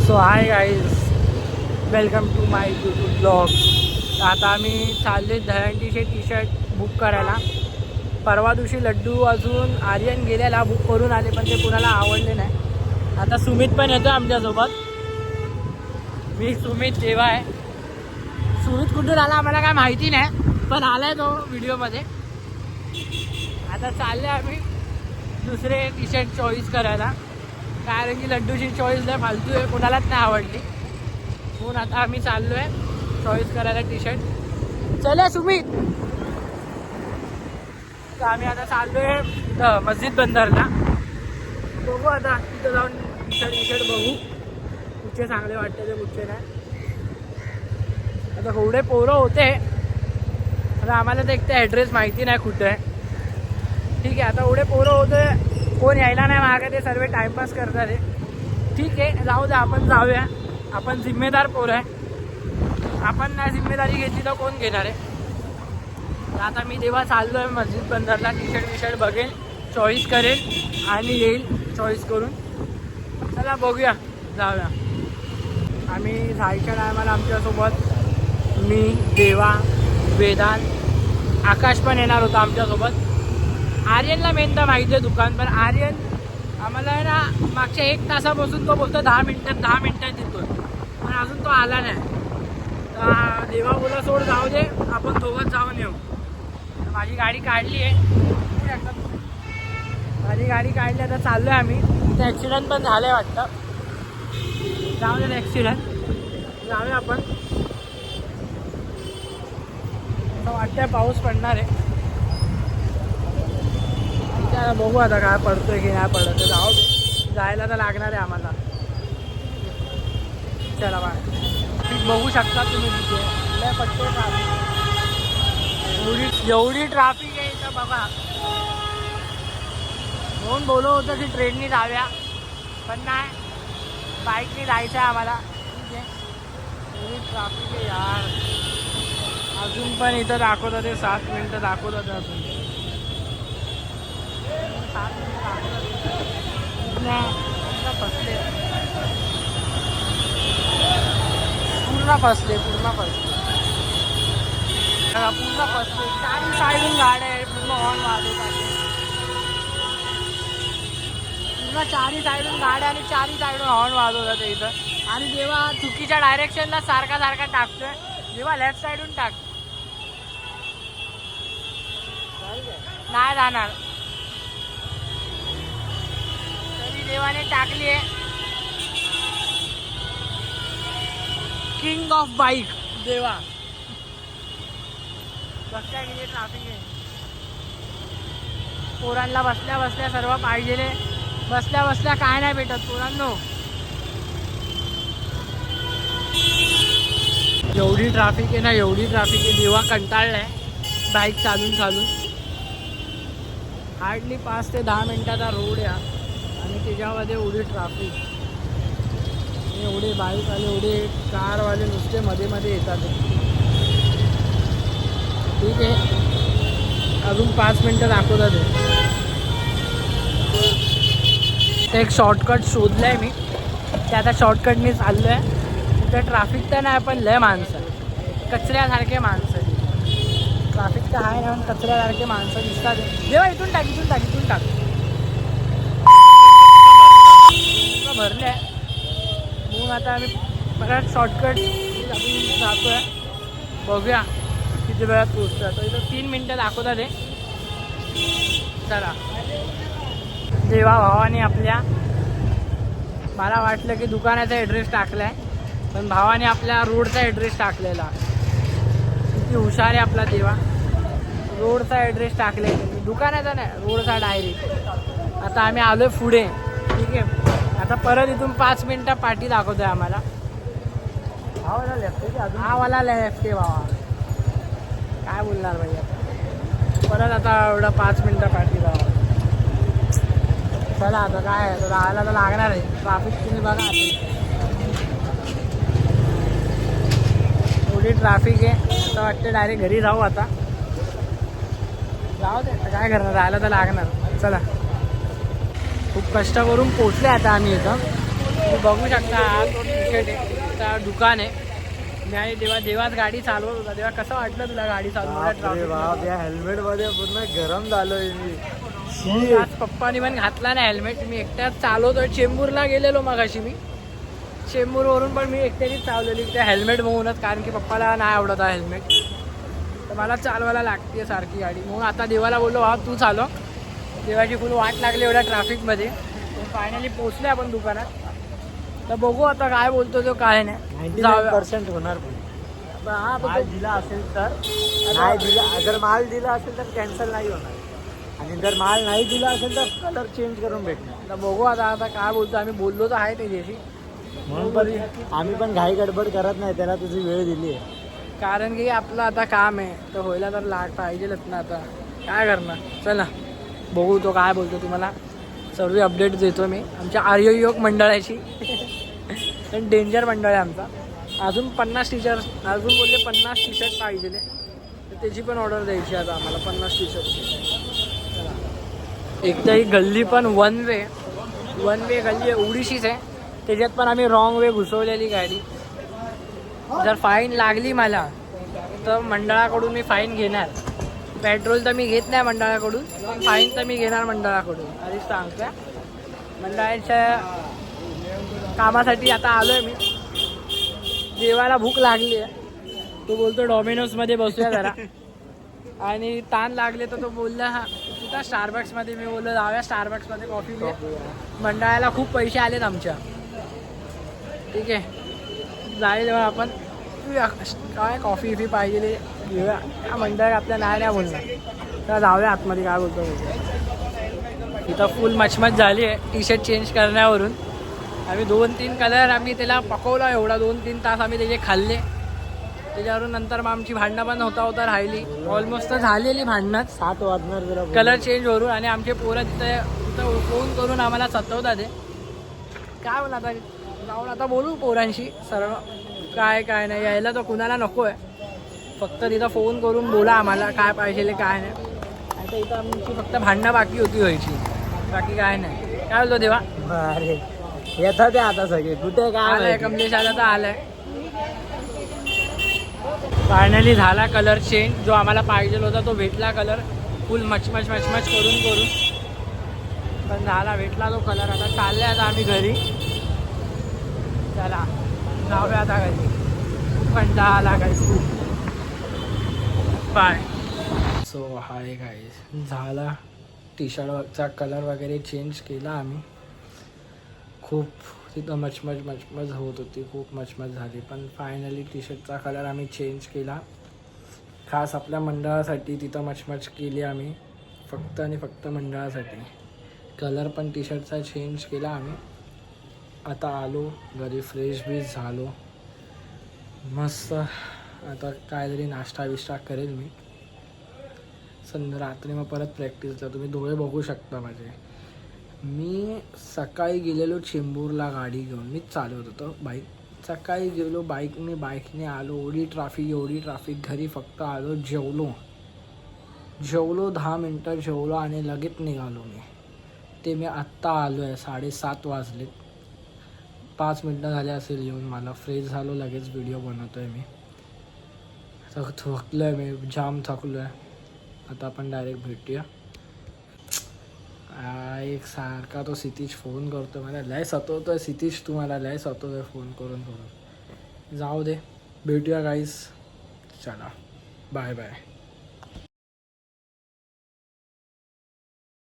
So hi guys, welcome to my YouTube blog. आता आम्ही चालले दहीहंडीचे टी शर्ट बुक करायला. परवा दिवशी लड्डू अजून आर्यन गेलेला बुक करून आले, पण ते कुणाला आवडले नाही. आता सुमित पण येतो आमच्यासोबत. मी सुमित देवा आहे. सुमित कुठून आला आम्हाला काय माहिती नाही, पण आलाय तो व्हिडिओमध्ये. आता चालले आम्ही दुसरे टी शर्ट चॉईस करायला, कारण की लड्डूची चॉईस लय फालतू आहे, कोणालाच नाही आवडली. म्हणून आता आम्ही चाललो आहे चॉईस करायला टी शर्ट. चला सुमित. तर आम्ही आता चाललो आहे मस्जिद बंदरला. बघू आता तिथं जाऊन टी शर्ट बघू, कुठचे चांगले वाटते ते कुठचे नाही. आता एवढे पोरं होते, आता आम्हाला तर एक तर ॲड्रेस माहिती नाही कुठे आहे. ठीक आहे, आता एवढे पोरं होते, कोण यायला नाही मागे, ते सर्व टाईमपास करतात आहे. ठीक आहे, जाऊ द्या, आपण जाऊया. आपण जिम्मेदार पोरं आहे, आपण नाही जिम्मेदारी घेतली तर कोण घेणार आहे. तर आता मी तेव्हा चाललो आहे मस्जिद बंदरला. टी शर्ट बघेल, चॉईस करेल आणि येईल चॉईस करून. चला बघूया, जाऊया. आम्ही जायच्या टायमाला आमच्यासोबत मी, देवा, वेदांत, आकाश पण येणार होता आमच्यासोबत. आर्यनला मेन तर माहिती आहे दुकान, पण आर्यन आम्हाला आहे ना मागच्या 1 तासापासून तो बोलतो 10 मिनटात येतो, पण अजून तो आला नाही. तर देवा बोला सोड जाऊ दे, आपण दोघंच जाऊन येऊ. माझी गाडी काढली आहे, आता चाललो आहे आम्ही. तिथे ॲक्सिडेंट पण झालं आहे वाटतं. जाऊ दे ॲक्सिडेंट, जाऊया आपण. असं वाटतंय पाऊस पडणार आहे. बघू आता काय पडतोय की नाही पडत. जाऊ दे, जायला तर लागणार आहे आम्हाला. चला बाय. बघू शकता तुम्ही तिथे लय पडतोय ट्राफिक. एवढी ट्राफिक आहे इथं बघा. म्हणून बोलत होतं की ट्रेननी जाव्या, पण नाही, बाईकने जायचं आहे आम्हाला. ठीक आहे, एवढी ट्राफिक आहे यार. अजून पण इथं दाखवतं ते 7 मिनटं दाखवतं अजून. पूर्ण फसले. चारी साईडून गाड्या आहे, पूर्ण हॉर्न वाजवतात. पूर्ण चारी साईडून गाड्या आणि चारी साईडून हॉर्न वाजवतात इथं. आणि जेव्हा चुकीच्या डायरेक्शनला सारखा टाकतोय, जेव्हा लेफ्ट साईडून टाक नाही जाणार. देवाने टाकली आहे किंग ऑफ बाईक देवा. बघताय किती ट्राफिक आहे. पोरांना बसल्या सर्व पाहिजे. बसल्या काय नाही भेटत पोरांनो. एवढी ट्राफिक आहे ना, देवा कंटाळलाय बाईक चालून. हार्डली 5 ते 10 मिनिटाचा रोड आहे आणि त्याच्यामध्ये एवढी ट्राफिक. एवढे बाईकवाले, एवढे कारवाले नुसते मध्ये येतात. ठीक आहे, अजून 5 मिनटं दाखवतात. ते एक शॉर्टकट शोधलं आहे मी, ते आता शॉर्टकटनी चाललो आहे. तिथं ट्राफिक तर नाही, पण लय माणसं, कचऱ्यासारखे माणसं. ट्राफिक तर आहे ना, पण कचऱ्यासारखे माणसं दिसतात. जेव्हा इथून टाक भरले आहे. म्हणून आता आम्ही परत शॉर्टकट जातो आहे. बघूया किती वेळात पोचतो. आता इथं 3 मिनटं दाखवतात ते. चला. देवा भावाने आपल्या, मला वाटलं की दुकानाचा ॲड्रेस टाकला आहे, पण भावाने आपल्या रोडचा ॲड्रेस टाकलेला. किती हुशार आहे आपला देवा. रोडचा ॲड्रेस टाकले, दुकानाचा नाही, रोडचा डायरेक्ट. आता आम्ही आलो आहे पुढे. ठीक आहे, आता परत इथून 5 मिनटं पाठी दाखवतोय आम्हाला. हा वाला लेफ्ट आहे भावा. काय बोलणार भैया. परत आता एवढं 5 मिनटं पाठी जावं. चला आता काय आहे, राहायला तर लागणार आहे. ट्राफिक तुम्ही बघा एवढी ट्राफिक आहे. असं वाटतं डायरेक्ट घरी जाऊ. आता जाऊ दे, काय करणार, राहायला तर लागणार. चला, खूप कष्ट करून पोचले आता आम्ही इथं. तुम्ही बघू शकता हा तो टी शर्ट आहे, त्या दुकान आहे. मी आणि देवाच गाडी चालवत होता तेव्हा कसं वाटलं तुला गाडी चालवत? या हेल्मेट मध्ये पूर्ण गरम झालोय मी. आज पप्पानी पण घातला नाही हेल्मेट. मी एकट्याच चालवतोय. चेंबूरला गेलेलो मगाशी मी. चेंबूरवरून पण मी एकट्यानेच चालवली त्या हेल्मेट बघूनच, कारण की पप्पाला नाही आवडत आहे हेल्मेट. तर मला चालवायला लागते सारखी गाडी. म्हणून आता देवाला बोललो हा तू चालव. देवाची फुल वाट लागली एवढ्या ट्रॅफिकमध्ये. फायनली पोचले आपण दुकानात. तर बघू आता काय बोलतो तो काय नाही. 99% होणार. हा माल दिला असेल तर नाही दिला, जर माल दिला असेल तर कॅन्सल नाही होणार, आणि जर माल नाही दिला असेल तर कलर चेंज करून भेटणार. तर बघू आता काय बोलतो. आम्ही बोललो तर आहे त्याच्याशी, म्हणून पण आम्ही पण घाई गडबड करत नाही, त्याला तुझी वेळ दिली आहे. कारण की आपलं आता काम आहे तर व्हायला तर पाहिजेलच ना. आता काय करणार. चला बघू तो काय बोलतो. तुम्हाला सर्व अपडेट देतो मी आमच्या आर्य योग मंडळाची. पण डेंजर मंडळ आहे आमचा. अजून 50 टी शर्ट अजून बोलले 50 टी शर्ट पाहिजे तर त्याची पण ऑर्डर द्यायची आता आम्हाला 50 टी शर्ट. एक तर ही गल्ली पण वन वे गल्ली एवढीशीच आहे. त्याच्यात पण आम्ही रॉंग वे घुसवलेली गाडी. जर फाईन लागली मला तर मंडळाकडून मी फाईन घेणार. पेट्रोल तर मी घेत नाही मंडळाकडून, पण फाईन तर मी घेणार मंडळाकडून. आधीच सांगतोय. मंडळाच्या कामासाठी आता आलो आहे मी. देवाला भूक लागली आहे. तो बोलतो डॉमिनोजमध्ये बसूया जरा. आणि ताण लागले तर तो बोलला हा तिथं स्टारबक्समध्ये. मी बोललो जाऊया स्टारबक्समध्ये कॉफी घे. मंडळाला खूप पैसे आलेत आमच्या. ठीक आहे जाईल जेव्हा आपण काय कॉफी इफी पाहिजे घेऊया. या मंडळात आपल्या नाही बोलणार. तर जाऊया आतमध्ये काय बोलतो. इथं फुल मचमच झाली आहे टी शर्ट चेंज करण्यावरून. आम्ही 2-3 कलर आम्ही त्याला पकवला एवढा 2-3 तास आम्ही त्याचे खाल्ले. त्याच्यावरून नंतर मग आमची भांडणं पण होता राहिली. ऑलमोस्ट तर झालेली भांडणंच 7 वाजणार कलर चेंज वरून. आणि आमचे पोरं तिथं फोन करून आम्हाला सतवतात ते. काय बोला आता जाऊन आता बोलू पोरांशी सर्व काय नाही. यायला तर कुणाला नको आहे. फक्त तिथं फोन करून बोला आम्हाला काय पाहिजे काय नाही. आता इथं आमची फक्त भांडणं बाकी होती व्हायची, बाकी काय नाही. काय बोलतो देवा. अरे येतात ते आता सगळे कुठे काय आलाय कमलेश आला तर आलाय. फायनली झाला कलर चेंज. जो आम्हाला पाहिजे होता तो भेटला कलर. फुल मचमच करून पण झाला भेटला तो कलर. आता चालले आता आम्ही घरी. चला जाऊया आता घरी. पण आला काय बाय. सो हाय गाईज झाला टी शर्टचा कलर वगैरे चेंज केला आम्ही. खूप तिथं मचमच होत होती. खूप मचमच झाली. पण फायनली टी शर्टचा कलर आम्ही चेंज केला. खास आपल्या मंडळासाठी तिथं मचमच केली आम्ही. फक्त आणि फक्त मंडळासाठी. कलर पण टी शर्टचा चेंज केला आम्ही. आता आलो घरी फ्रेश बीश झालो मस्त. आता काहीतरी नाश्ता बिष्टा करेल मी. रात्री मग परत प्रॅक्टिसला. तुम्ही डोळे बघू शकता माझे. मी सकाळी गेलेलो चेंबूरला गाडी घेऊन. मीच चालवत होतो बाईक. सकाळी गेलो बाईकने आलो. एवढी ट्रॅफिक. घरी फक्त आलो जेवलो 10 मिनटं जेवलो आणि लगेच निघालो मी. ते मी आत्ता आलो आहे. 7:30 वाजलेत. 5 मिनटं झाले असेल येऊन. मला फ्रेश झालो लगेच व्हिडिओ बनवतो आहे मी. थकलो आहे मी जाम थकलो आहे. आता आपण डायरेक्ट भेटूया. एक सारखा तो सितीश फोन करतो मला. लय सतवतो आहे सितीश. तुम्हाला लय सतवतो आहे फोन करून. जाऊ दे भेटूया गाईस. चला बाय.